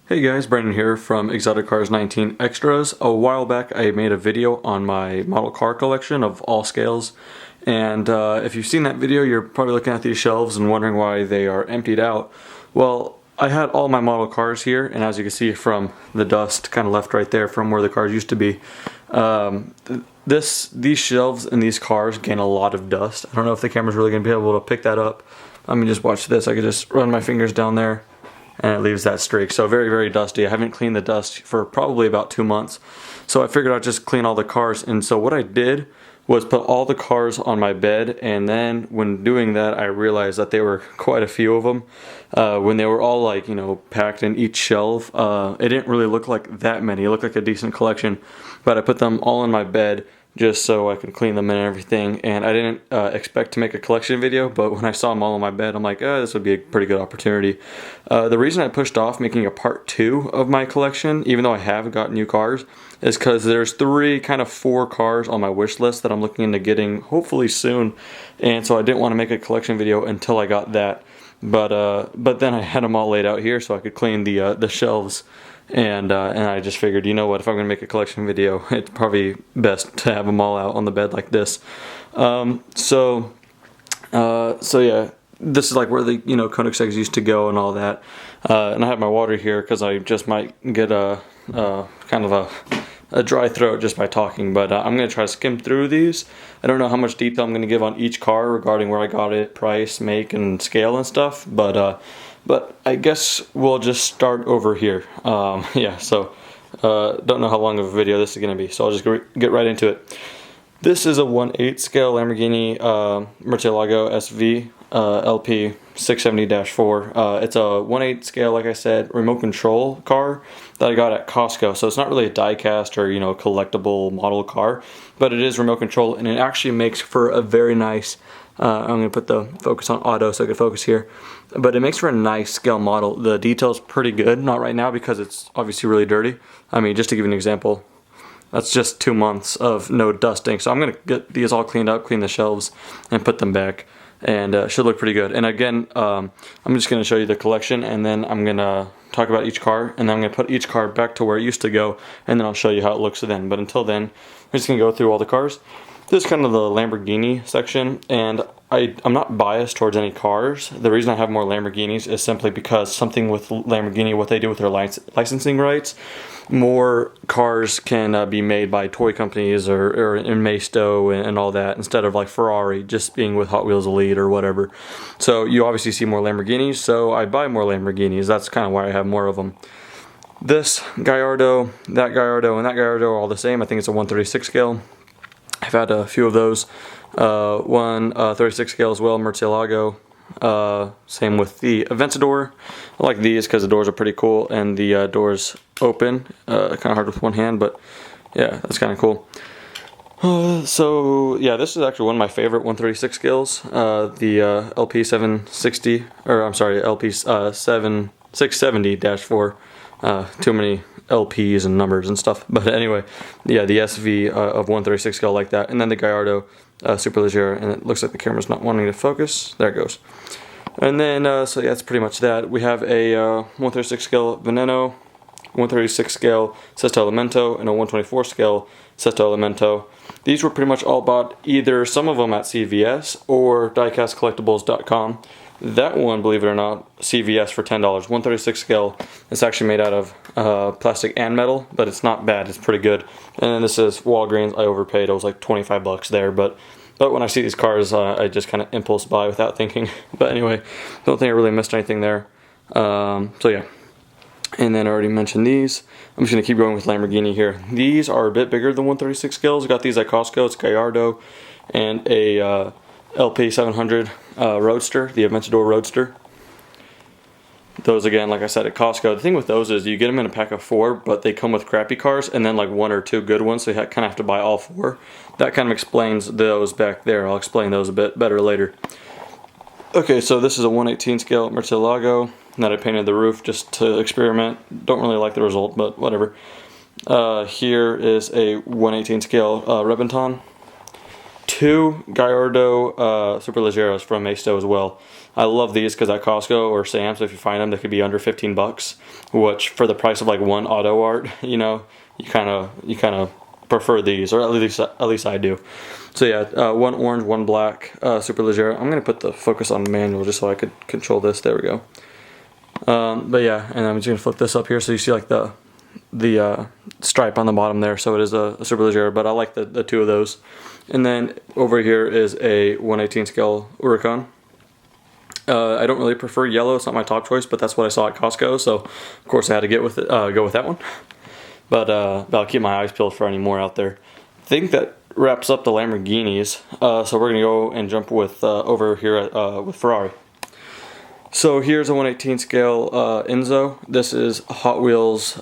Hey guys, Brandon here from Exotic Cars 19 Extras. A while back I made a video on my model car collection of all scales, and if you've seen that video you're probably looking at these shelves and wondering why they are emptied out. Well, I had all my model cars here, and as you can see from the dust kind of left right there from where the cars used to be, these shelves and these cars gain a lot of dust. I don't know if the camera's really going to be able to pick that up. I mean, just watch this. I could just run my fingers down there and it leaves that streak. So very, very dusty. I haven't cleaned the dust for probably about 2 months. So I figured I'd just clean all the cars. And so what I did was put all the cars on my bed, and then when doing that I realized that there were quite a few of them. When they were all like, packed in each shelf, it didn't really look like that many. It looked like a decent collection, but I put them all in my bed just so I could clean them and everything. And I didn't expect to make a collection video, but when I saw them all on my bed, I'm like, this would be a pretty good opportunity. The reason I pushed off making a part 2 of my collection, even though I have got new cars, is because there's 4 cars on my wish list that I'm looking into getting hopefully soon. And so I didn't want to make a collection video until I got that. But then I had them all laid out here so I could clean the shelves. And I just figured, you know what, if I'm going to make a collection video, it's probably best to have them all out on the bed like this. So yeah, this is like where the, Koenigseggs used to go and all that. And I have my water here because I just might get a kind of a dry throat just by talking, but I'm going to try to skim through these. I don't know how much detail I'm going to give on each car regarding where I got it, price, make, and scale and stuff, but I guess we'll just start over here. Yeah, so don't know how long of a video this is going to be, so I'll just get right into it. This is a 1/8 scale Lamborghini Murcielago SV LP 670-4. It's a 1/8 scale, like I said, remote control car that I got at Costco. So it's not really a diecast or collectible model car, but it is remote control, and it actually makes for a very nice. I'm going to put the focus on auto so I can focus here. But it makes for a nice scale model. The detail's pretty good. Not right now because it's obviously really dirty. I mean, just to give you an example, that's just 2 months of no dusting. So I'm going to get these all cleaned up, clean the shelves, and put them back. And should look pretty good. And again, I'm just going to show you the collection, and then I'm going to talk about each car, and then I'm going to put each car back to where it used to go, and then I'll show you how it looks then. But until then, we're just going to go through all the cars. This is kind of the Lamborghini section, and I'm not biased towards any cars. The reason I have more Lamborghinis is simply because something with Lamborghini, what they do with their licensing rights, more cars can be made by toy companies or in Maisto and all that, instead of like Ferrari just being with Hot Wheels Elite or whatever. So you obviously see more Lamborghinis, so I buy more Lamborghinis. That's kind of why I have more of them. This Gallardo, that Gallardo, and that Gallardo are all the same. I think it's a 1/36 scale. I've had a few of those. One 36 scale as well, Murcielago. Same with the Aventador. I like these because the doors are pretty cool and the doors open. Kind of hard with one hand, but yeah, that's kind of cool. So yeah, this is actually one of my favorite 136 scales. The LP 760, or I'm sorry, LP 670-4. Too many LPs and numbers and stuff, but anyway, yeah, the SV of 136 scale like that, and then the Gallardo Superleggera, and it looks like the camera's not wanting to focus. There it goes. And then so yeah, that's pretty much that. We have a 136 scale Veneno, 136 scale Sesto Elemento, and a 124 scale Sesto Elemento. These were pretty much all bought either some of them at CVS or diecastcollectibles.com. That one, believe it or not, CVS for $10. 136 scale. It's actually made out of plastic and metal, but it's not bad. It's pretty good. And then this is Walgreens. I overpaid. It was like 25 bucks there, but when I see these cars, I just kind of impulse buy without thinking. But anyway, don't think I really missed anything there. So yeah. And then I already mentioned these. I'm just going to keep going with Lamborghini here. These are a bit bigger than 136 scales. I got these at Costco. It's Gallardo and a LP 700 Roadster, the Aventador Roadster. Those, again, like I said, at Costco. The thing with those is you get them in a pack of 4, but they come with crappy cars and then like 1 or 2 good ones, so you kind of have to buy all 4. That kind of explains those back there. I'll explain those a bit better later. Okay, so this is a 1/18 scale Murcielago that I painted the roof just to experiment. Don't really like the result, but whatever. Here is a 1/18 scale Rebenton. 2 Gallardo Superleggeros from Maisto as well. I love these because at Costco or Sam's, if you find them, they could be under 15 bucks, which for the price of like one auto art, you kind of prefer these, or at least I do. So yeah, 1 orange, 1 black Superleggero. I'm gonna put the focus on manual just so I could control this. There we go. But yeah, and I'm just gonna flip this up here so you see like the stripe on the bottom there. So it is a Superleggero, but I like the 2 of those. And then over here is a 1/18 scale Huracan. I don't really prefer yellow. It's not my top choice, but that's what I saw at Costco. So of course I had to go with that one. But I'll keep my eyes peeled for any more out there. I think that wraps up the Lamborghinis. So we're gonna go and jump with over here with Ferrari. So here's a 1/18 scale Enzo. This is Hot Wheels.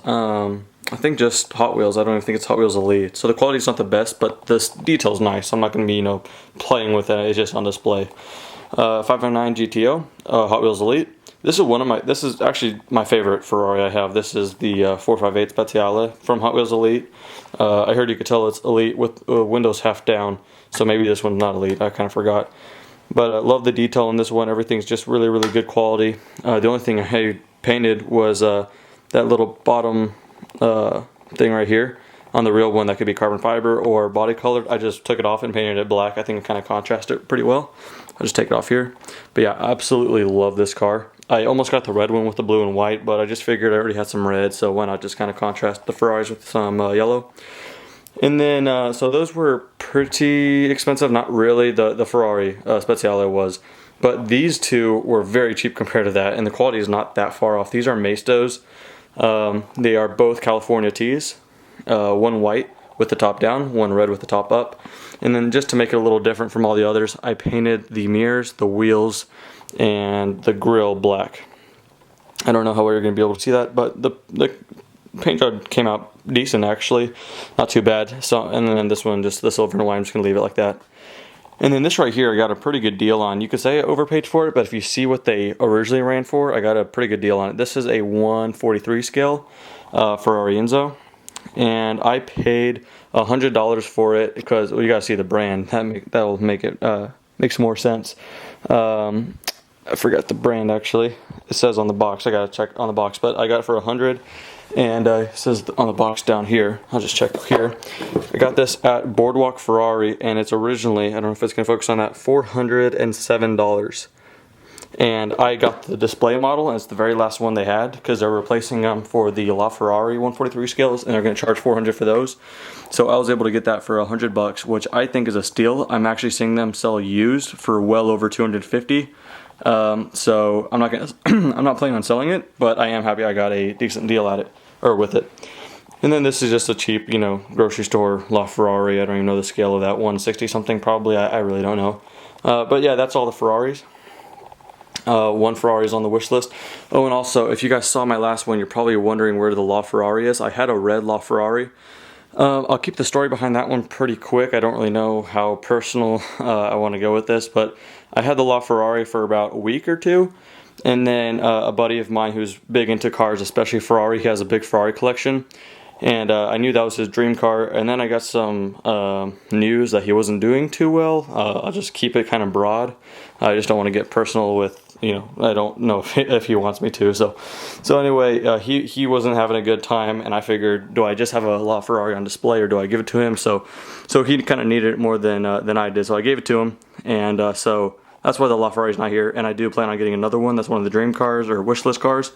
I think just Hot Wheels. I don't even think it's Hot Wheels Elite. So the quality's not the best, but this detail's nice. I'm not gonna be playing with it. It's just on display. 509 GTO Hot Wheels Elite. This is actually my favorite Ferrari I have. This is the 458 Speciale from Hot Wheels Elite. I heard you could tell it's Elite with windows half down, so maybe this one's not Elite. I kind of forgot. But I love the detail in this one. Everything's just really, really good quality. The only thing I painted was that little bottom thing right here. On the real one, that could be carbon fiber or body colored. I just took it off and painted it black. I think it kind of contrasts it pretty well. I'll just take it off here. But yeah, I absolutely love this car. I almost got the red one with the blue and white, but I just figured I already had some red, so why not just kind of contrast the Ferraris with some yellow. And then, so those were pretty expensive. Not really, the Ferrari Speciale was. But these 2 were very cheap compared to that, and the quality is not that far off. These are Maistos. They are both California T's. 1 white with the top down, 1 red with the top up. And then just to make it a little different from all the others, I painted the mirrors, the wheels, and the grille black. I don't know how you're going to be able to see that, but the paint job came out decent actually, not too bad. So, and then this one, just the silver and white, I'm just going to leave it like that. And then this right here, I got a pretty good deal on. You could say I overpaid for it, but if you see what they originally ran for, I got a pretty good deal on it. This is a 1/43 scale Ferrari Enzo. And I paid $100 for it because, well, you gotta see the brand. That'll make it makes more sense. I forgot the brand actually. It says on the box. I gotta check on the box, but I got it for $100, and it says on the box down here. I'll just check here. I got this at Boardwalk Ferrari, and it's originally, I don't know if it's gonna focus on that, $407. And I got the display model, and it's the very last one they had because they're replacing them for the LaFerrari 143 scales, and they're going to charge $400 for those. So I was able to get that for $100, which I think is a steal. I'm actually seeing them sell used for well over $250. So I'm not I'm not planning on selling it, but I am happy I got a decent deal at it, or with it. And then this is just a cheap, grocery store LaFerrari. I don't even know the scale of that, 160 something probably. I really don't know. But yeah, that's all the Ferraris. 1 Ferrari is on the wish list. Oh, and also, if you guys saw my last one, you're probably wondering where the LaFerrari is. I had a red LaFerrari. I'll keep the story behind that one pretty quick. I don't really know how personal I want to go with this, but I had the LaFerrari for about a week or 2, and then a buddy of mine who's big into cars, especially Ferrari, he has a big Ferrari collection, and I knew that was his dream car. And then I got some news that he wasn't doing too well. I'll just keep it kind of broad. I just don't want to get personal with, I don't know if he wants me to. So anyway, he wasn't having a good time, and I figured, do I just have a LaFerrari on display, or do I give it to him? So he kind of needed it more than I did, so I gave it to him, and so that's why the LaFerrari's not here. And I do plan on getting another one. That's one of the dream cars or wish list cars,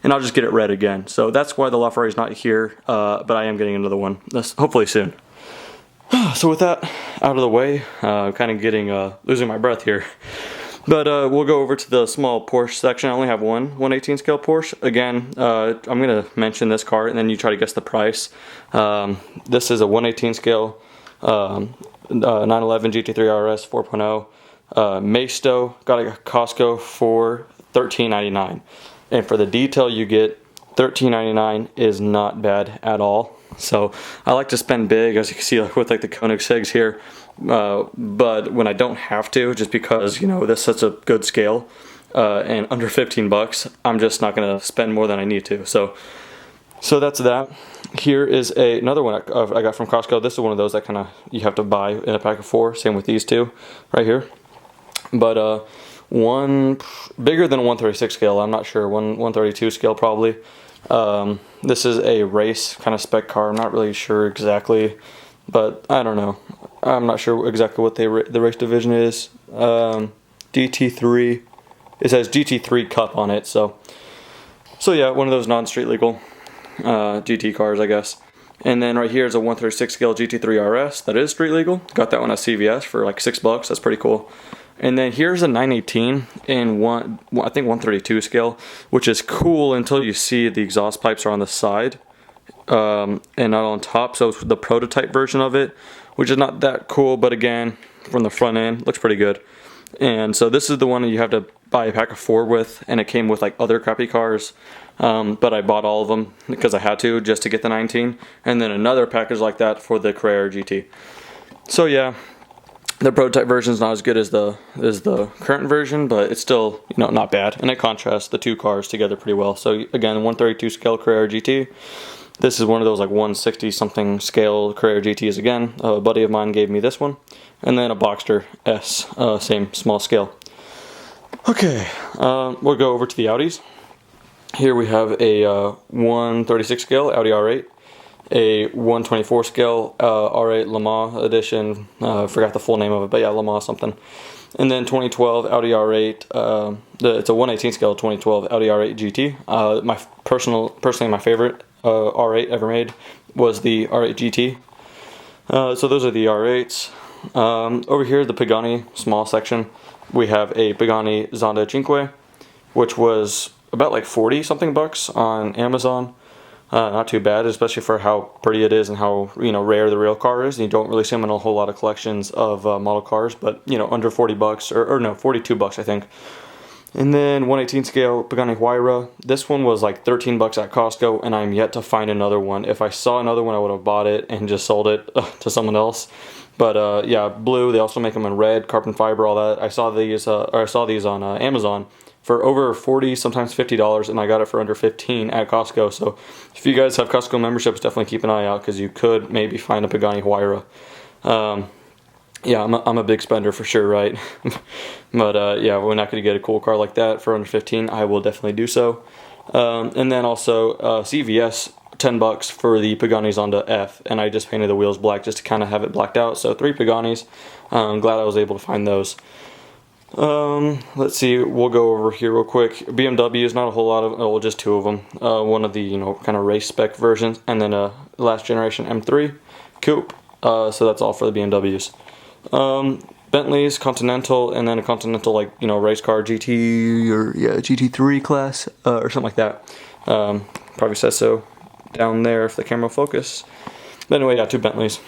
and I'll just get it red again. So that's why the LaFerrari's not here, but I am getting another one. That's hopefully soon. So with that out of the way, kind of getting losing my breath here. But we'll go over to the small Porsche section. I only have one 1/18 scale Porsche. Again, I'm going to mention this car, and then you try to guess the price. This is a 1/18 scale 911 GT3 RS 4.0. Maisto, got it at Costco for $13.99. And for the detail you get, $13.99 is not bad at all. So I like to spend big, as you can see, with the Koenigsegg's here. But when I don't have to, just because this is such a good scale, and under $15, I'm just not gonna spend more than I need to. So that's that. here is another one I got from Costco. This is one of those that kind of you have to buy in a pack of 4. Same with these two right here. But one bigger than a 136 scale. I'm not sure. 132 scale probably. This is a race kind of spec car. I'm not really sure exactly, but I don't know. I'm not sure exactly what the race division is. DT3. It says GT3 Cup on it. So yeah, one of those non-street legal GT cars, I guess. And then right here is a 136 scale GT3 RS that is street legal. Got that one at CVS for like $6. That's pretty cool. And then here's a 918 in I think 132 scale, which is cool until you see the exhaust pipes are on the side and not on top. So it's the prototype version of it, which is not that cool, but again, from the front end, looks pretty good. And so this is the one that you have to buy a pack of 4 with, and it came with like other crappy cars. But I bought all of them because I had to, just to get the 19, and then another package like that for the Carrera GT. So yeah, the prototype version is not as good as the current version, but it's still, you know, not bad, and it contrasts the two cars together pretty well. So again, 132 scale Carrera GT. This is one of those like 160 something scale Carrera GTs again. A buddy of mine gave me this one, and then a Boxster S, same small scale. Okay, we'll go over to the Audis. Here we have a 136 scale Audi R8, a 124 scale R8 Le Mans edition. I forgot the full name of it, but yeah, Le Mans something. And then 2012 Audi R8. It's a 118 scale 2012 Audi R8 GT. Personally, my favorite R8 ever made was the R8 GT. So those are the R8s. Over here, the Pagani small section. We have a Pagani Zonda Cinque, which was about like 40 something bucks on Amazon. Not too bad, especially for how pretty it is and how, you know, rare the real car is. You don't really see them in a whole lot of collections of model cars, but, you know, under 40 bucks or no, 42 bucks I think. And then 118 scale Pagani Huayra. This one was like 13 bucks at Costco, and I'm yet to find another one. If I saw another one, I would have bought it and just sold it to someone else. But yeah, blue. They also make them in red, carbon fiber, all that. I saw these on Amazon for over $40, sometimes $50, and I got it for under $15 at Costco. So if you guys have Costco memberships, definitely keep an eye out, because you could maybe find a Pagani Huayra. Yeah, I'm a big spender for sure, right? But yeah, we're not going to get a cool car like that for under 15. I will definitely do so. And then also CVS, 10 bucks for the Pagani Zonda F, and I just painted the wheels black just to kind of have it blacked out. So 3 Paganis. I'm glad I was able to find those. Let's see, we'll go over here real quick. BMW is not a whole lot of, well, just 2 of them. One of the, you know, kind of race spec versions, and then a last generation M3 Coupe. So that's all for the BMWs. Bentley's Continental, and then a Continental, like, you know, race car GT, or yeah, GT3 class, or something like that. Probably says so down there if the camera will focus. But anyway, yeah, 2 Bentleys.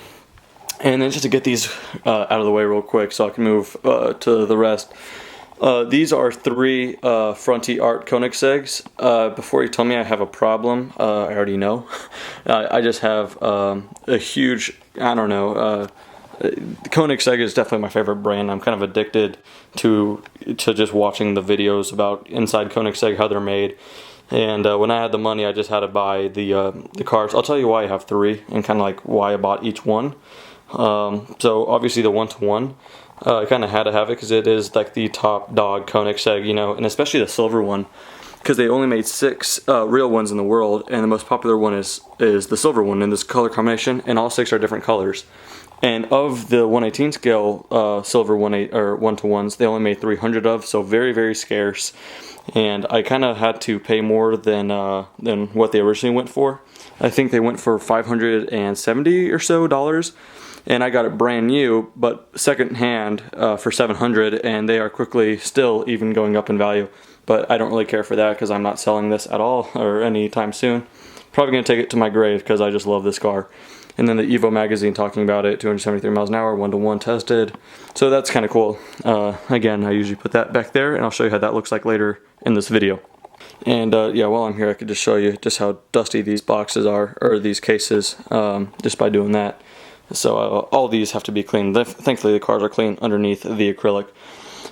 And then just to get these out of the way real quick so I can move to the rest. These are 3 Fronty Art Koenigsegg's. Before you tell me I have a problem, I already know. I just have a huge, I don't know, Koenigsegg is definitely my favorite brand. I'm kind of addicted to just watching the videos about inside Koenigsegg, how they're made. And when I had the money, I just had to buy the cars. I'll tell you why I have 3 and kind of like why I bought each one. So obviously the 1-to-1, I kind of had to have it because it is like the top dog Koenigsegg, you know, and especially the silver one, because they only made 6 real ones in the world, and the most popular one is the silver one in this color combination, and all 6 are different colors. And of the 118 scale silver 1-to-1s, they only made 300 of, so very, very scarce. And I kind of had to pay more than what they originally went for. I think they went for $570 or so dollars, and I got it brand new, but second hand for $700, and they are quickly still even going up in value. But I don't really care for that because I'm not selling this at all or anytime soon. Probably going to take it to my grave because I just love this car. And then the Evo magazine talking about it, 273 miles an hour, 1-to-1 tested. So that's kind of cool. Again, I usually put that back there, and I'll show you how that looks like later in this video. And yeah, while I'm here, I could just show you just how dusty these boxes are, or these cases, just by doing that. So all these have to be cleaned. Thankfully, the cars are clean underneath the acrylic.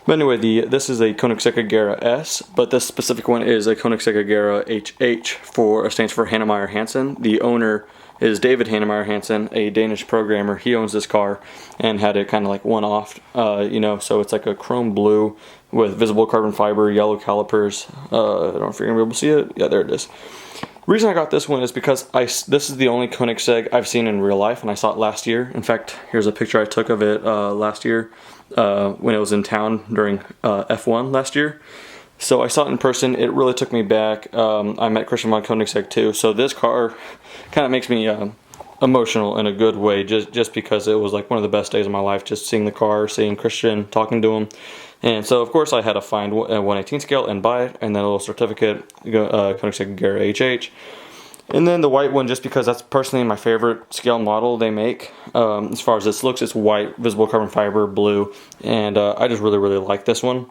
But anyway, this is a Koenigsegg Agera S, but this specific one is a Koenigsegg Agera HH, stands for Hannemeyer Hansen. The owner is David Hannemeyer Hansen, a Danish programmer. He owns this car and had it kind of like one-off, so it's like a chrome blue with visible carbon fiber, yellow calipers. I don't know if you're going to be able to see it. Yeah, there it is. The reason I got this one is because this is the only Koenigsegg I've seen in real life, and I saw it last year. In fact, here's a picture I took of it last year when it was in town during F1 last year. So I saw it in person. It really took me back. I met Christian von Koenigsegg too. So this car kind of makes me emotional in a good way, just because it was like one of the best days of my life, just seeing the car, seeing Christian, talking to him. And so of course I had to find a 1/18 scale and buy it, and then a little certificate, Koenigsegg Agera HH. And then the white one, just because that's personally my favorite scale model they make. As far as this looks, it's white, visible carbon fiber, blue, and I just really, really like this one.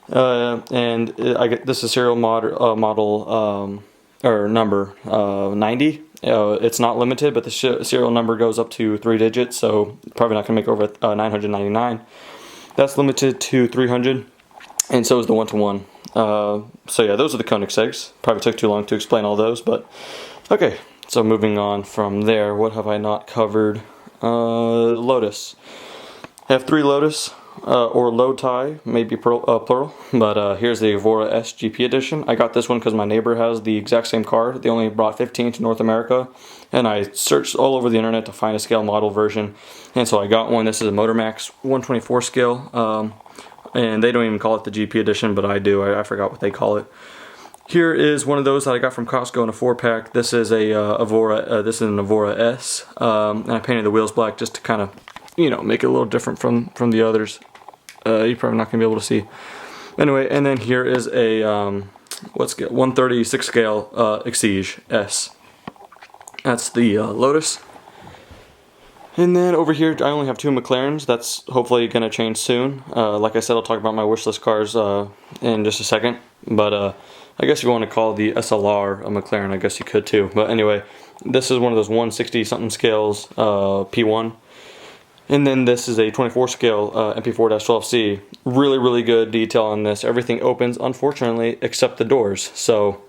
This is serial model or number 90. It's not limited, but the serial number goes up to 3 digits, so probably not going to make over 999. That's limited to 300, and so is the 1-to-1. So yeah, those are the Koenigsegg's. Probably took too long to explain all those, but okay. So moving on from there, what have I not covered? Lotus. I have 3 Lotus. Or low tie, maybe plural, but here's the Evora S GP edition. I got this one because my neighbor has the exact same car. They only brought 15 to North America, and I searched all over the internet to find a scale model version, and so I got one. This is a Motormax 124 scale, and they don't even call it the GP edition, but I do. I forgot what they call it. Here is one of those that I got from Costco in a 4-pack. This is a Evora. This is an Evora S, and I painted the wheels black just to kind of, make it a little different from the others. You're probably not going to be able to see. Anyway, and then here is a, 136 scale Exige S. That's the Lotus. And then over here, I only have 2 McLarens. That's hopefully going to change soon. Like I said, I'll talk about my wishlist cars in just a second. But I guess if you want to call the SLR a McLaren, I guess you could too. But anyway, this is one of those 160-something scales, P1. And then this is a 24 scale MP4-12C. Really, really good detail on this. Everything opens, unfortunately, except the doors. So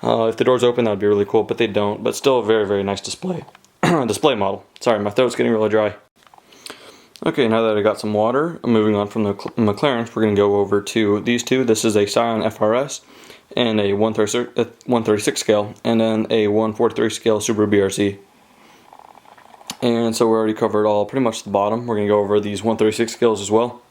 if the doors open, that would be really cool, but they don't. But still a very, very nice display. Display model. Sorry, my throat's getting really dry. Okay, now that I got some water, I'm moving on from the McLarens. We're going to go over to these two. This is a Scion FRS and a 136 scale, and then a 143 scale Subaru BRZ. And so we already covered pretty much the bottom. We're going to go over these 136 scales as well.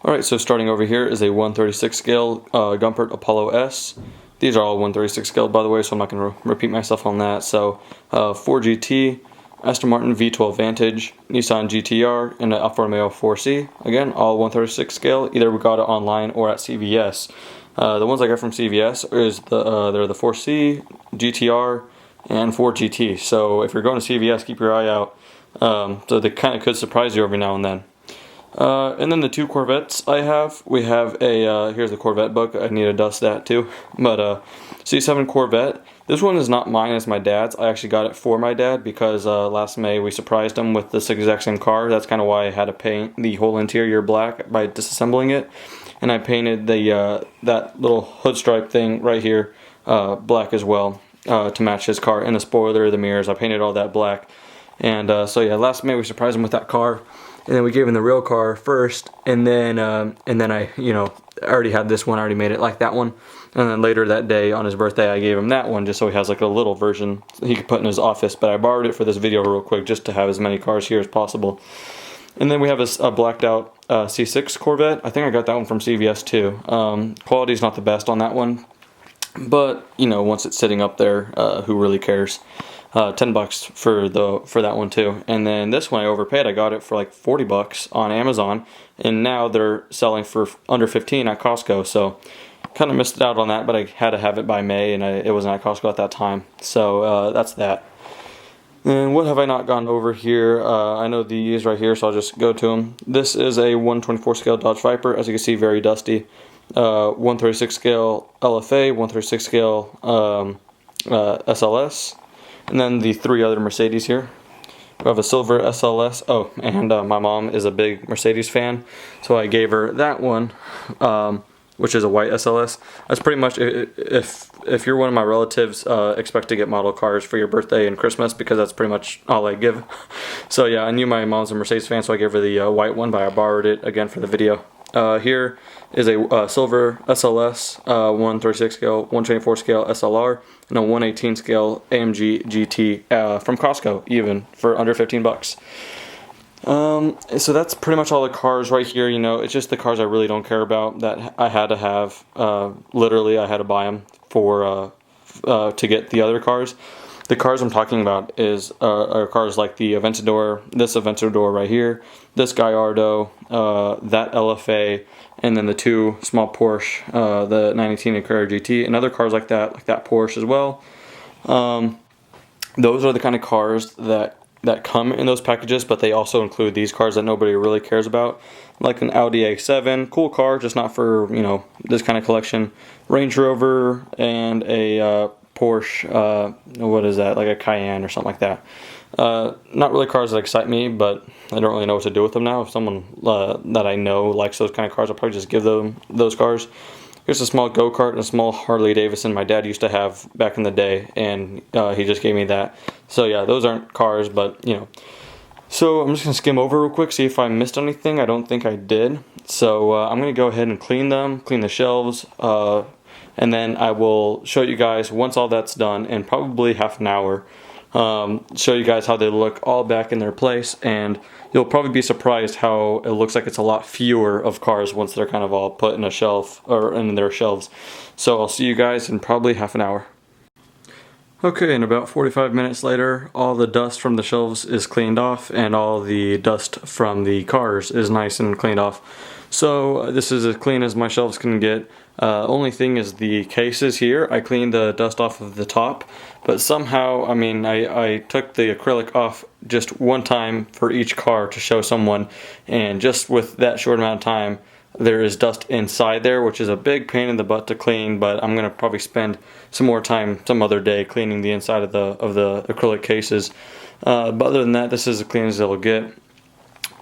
Alright, so starting over here is a 136 scale Gumpert Apollo S. These are all 136 scale, by the way, so I'm not going to repeat myself on that. So, Ford GT, Aston Martin V12 Vantage, Nissan GTR, and an Alfa Romeo 4C. Again, all 136 scale. Either we got it online or at CVS. The ones I got from CVS is they're the 4C, GTR, and Ford GT. So if you're going to CVS, keep your eye out. So they kind of could surprise you every now and then. And then the 2 Corvettes we have a, here's the Corvette book. I need to dust that too. But C7 Corvette. This one is not mine, it's my dad's. I actually got it for my dad because last May we surprised him with this exact same car. That's kind of why I had to paint the whole interior black by disassembling it. And I painted the that little hood stripe thing right here black as well. To match his car, and the spoiler, the mirrors, I painted all that black. And so yeah, last May we surprised him with that car, and then we gave him the real car first, and then I already had this one, I already made it like that one, and then later that day on his birthday I gave him that one just so he has like a little version he could put in his office, but I borrowed it for this video real quick just to have as many cars here as possible. And then we have a blacked out C6 Corvette. I think I got that one from CVS too. Quality's not the best on that one, but once it's sitting up there, who really cares? $10 for that one too. And then this one I overpaid. I got it for like $40 on Amazon, and now they're selling for under 15 at Costco. So kind of missed out on that, but I had to have it by May, and it wasn't at Costco at that time. So that's that. And what have I not gone over here? I know these right here, so I'll just go to them. This is a 124 scale Dodge Viper. As you can see, very dusty. 136 scale LFA, 136 scale SLS, and then the 3 other Mercedes here. We have a silver SLS. Oh, and my mom is a big Mercedes fan, so I gave her that one, which is a white SLS. That's pretty much, if you're one of my relatives, expect to get model cars for your birthday and Christmas, because that's pretty much all I give. So yeah, I knew my mom's a Mercedes fan, so I gave her the white one, but I borrowed it again for the video. Here is a silver SLS, 136 scale, 124 scale SLR, and a 118 scale AMG GT from Costco, even for under 15 bucks. So that's pretty much all the cars right here. You know, it's just the cars I really don't care about that I had to have. Literally, I had to buy them for to get the other cars. The cars I'm talking about are cars like the Aventador, this Aventador right here, this Gallardo, that LFA, and then the two small Porsche, the 918 and Carrera GT, and other cars like that Porsche as well. Those are the kind of cars that come in those packages, but they also include these cars that nobody really cares about, like an Audi A7, cool car, just not for, you know, this kind of collection. Range Rover and a Porsche, what is that, like a Cayenne or something like that. Not really cars that excite me, but I don't really know what to do with them now. If someone that I know likes those kind of cars, I'll probably just give them those cars. Here's a small go-kart and a small Harley Davidson my dad used to have back in the day, and he just gave me that. So yeah, those aren't cars, but you know. So I'm just going to skim over real quick, see if I missed anything. I don't think I did. So I'm going to go ahead and clean them, clean the shelves, and then I will show you guys once all that's done in probably half an hour. Show you guys how they look all back in their place, and you'll probably be surprised how it looks like it's a lot fewer of cars once they're kind of all put in a shelf or in their shelves. So I'll see you guys in probably half an hour. Okay, and about 45 minutes later, all the dust from the shelves is cleaned off, and all the dust from the cars is nice and cleaned off. So this is as clean as my shelves can get. Only thing is the cases here. I cleaned the dust off of the top, but somehow, I mean, I took the acrylic off just one time for each car to show someone, and just with that short amount of time, there is dust inside there, which is a big pain in the butt to clean, but I'm going to probably spend some more time some other day cleaning the inside of the acrylic cases. But other than that, this is as clean as it'll get.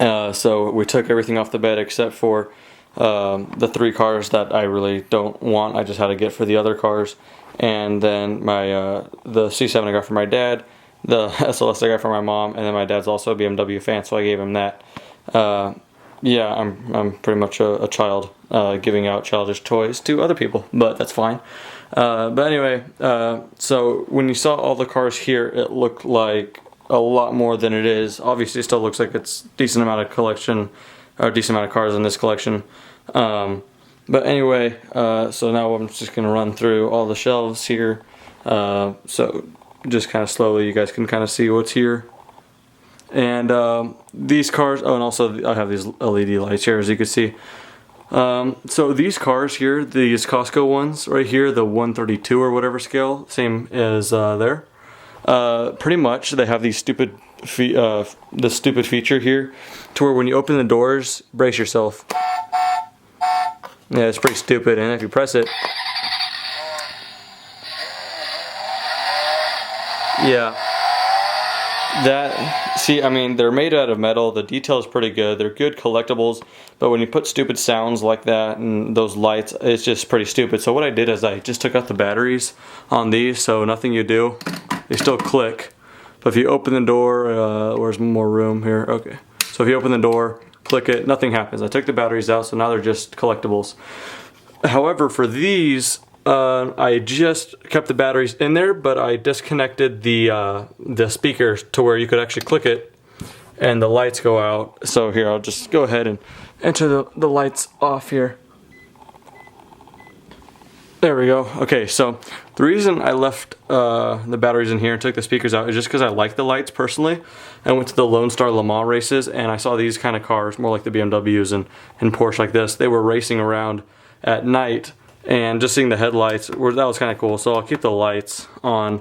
So we took everything off the bed except for the three cars that I really don't want. I just had to get for the other cars. And then my the C7 I got for my dad, the SLS I got for my mom, and then my dad's also a BMW fan, so I gave him that. Yeah, I'm pretty much a child giving out childish toys to other people, but that's fine. But anyway, so when you saw all the cars here, it looked like a lot more than it is. Obviously, it still looks like it's decent amount of collection, or decent amount of cars in this collection. But anyway, so now I'm just gonna run through all the shelves here. So just kind of slowly, you guys can kind of see what's here. And these cars, oh, and also I have these LED lights here, as you can see. So these cars here, these Costco ones right here, the 132 or whatever scale, same as there. Pretty much they have these stupid this stupid feature here, to where when you open the doors, brace yourself. Yeah, it's pretty stupid, and if you press it, yeah. See, I mean, they're made out of metal, the detail is pretty good, they're good collectibles, but when you put stupid sounds like that and those lights, it's just pretty stupid. So what I did is I just took out the batteries on these, so nothing you do, they still click. But if you open the door, where's more room here? Okay. So if you open the door, click it, nothing happens. I took the batteries out, so now they're just collectibles. However, for these, I just kept the batteries in there, but I disconnected the speakers to where you could actually click it and the lights go out. So here, I'll just go ahead and enter the lights off here. There we go. Okay, so the reason I left the batteries in here and took the speakers out is just because I like the lights personally. I went to the Lone Star Le Mans races, and I saw these kind of cars, more like the BMWs and Porsche like this. They were racing around at night, and just seeing the headlights, that was kind of cool. So I'll keep the lights on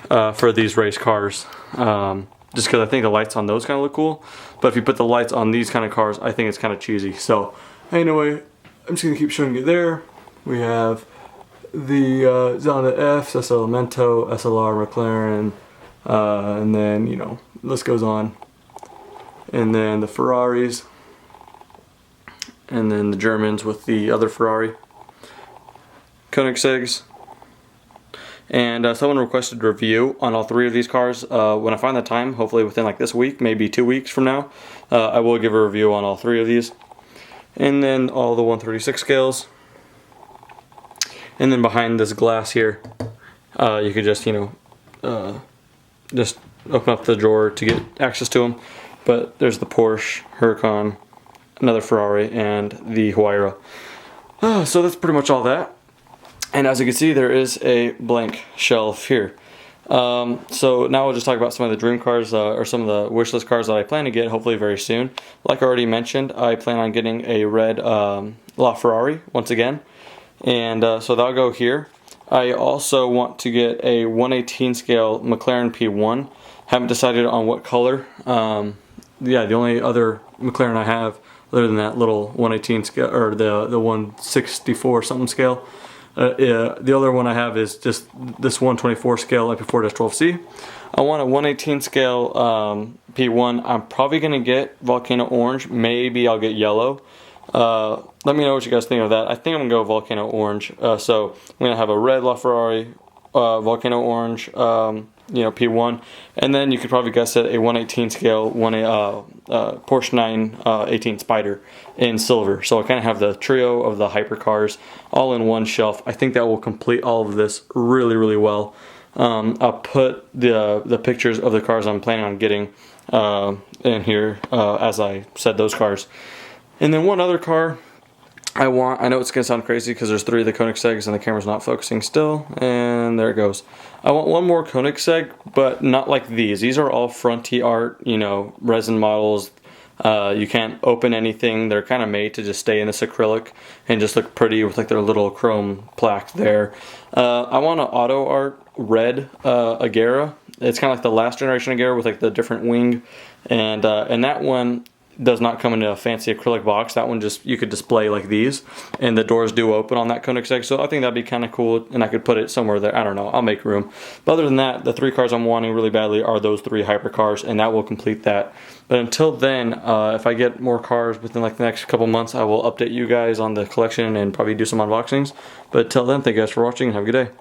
for these race cars, just because I think the lights on those kind of look cool. But if you put the lights on these kind of cars, I think it's kind of cheesy. So anyway, I'm just going to keep showing you there. We have the Zonda F, SL Elemento, SLR, McLaren, And then, you know, list goes on. And then the Ferraris, and then the Germans with the other Ferrari, Koenigsegg's. And someone requested a review on all three of these cars. When I find the time, hopefully within like this week, maybe 2 weeks from now, I will give a review on all three of these. And then all the 136 scales. And then behind this glass here, you could just, you know, just open up the drawer to get access to them. But there's the Porsche, Huracan, another Ferrari, and the Huayra. So that's pretty much all that. And as you can see, there is a blank shelf here. So now we'll just talk about some of the dream cars, or some of the wish list cars that I plan to get hopefully very soon. Like I already mentioned, I plan on getting a red LaFerrari once again. And so that'll go here. I also want to get a 1/18 scale McLaren P1. Haven't decided on what color. Yeah, the only other McLaren I have, other than that little 1/18 scale, or the 164 something scale, the other one I have is just this 124 scale IP4-12C. I want a 1/18 scale P1. I'm probably going to get Volcano Orange. Maybe I'll get yellow. Let me know what you guys think of that. I think I'm going to go Volcano Orange. So I'm going to have a red LaFerrari, Volcano Orange, you know, P1, and then you could probably guess it, a 1/18 scale Porsche 918 Spider in silver. So I kind of have the trio of the hypercars all in one shelf. I think that will complete all of this really, really well. I'll put the pictures of the cars I'm planning on getting in here as I said those cars. And then one other car I know it's going to sound crazy because there's three of the Koenigsegg's and the camera's not focusing still, and there it goes. I want one more Koenigsegg, but not like these. These are all fronty art, you know, resin models. You can't open anything. They're kind of made to just stay in this acrylic and just look pretty with like their little chrome plaque there. I want an auto art red Agera. It's kind of like the last generation Agera with like the different wing, and that one does not come in a fancy acrylic box. That one just, you could display like these, and the doors do open on that Koenigsegg, so I think that'd be kind of cool, and I could put it somewhere there. I don't know, I'll make room. But other than that, the three cars I'm wanting really badly are those three hypercars, and that will complete that. But until then, if I get more cars within like the next couple months, I will update you guys on the collection and probably do some unboxings. But until then, thank you guys for watching, and have a good day.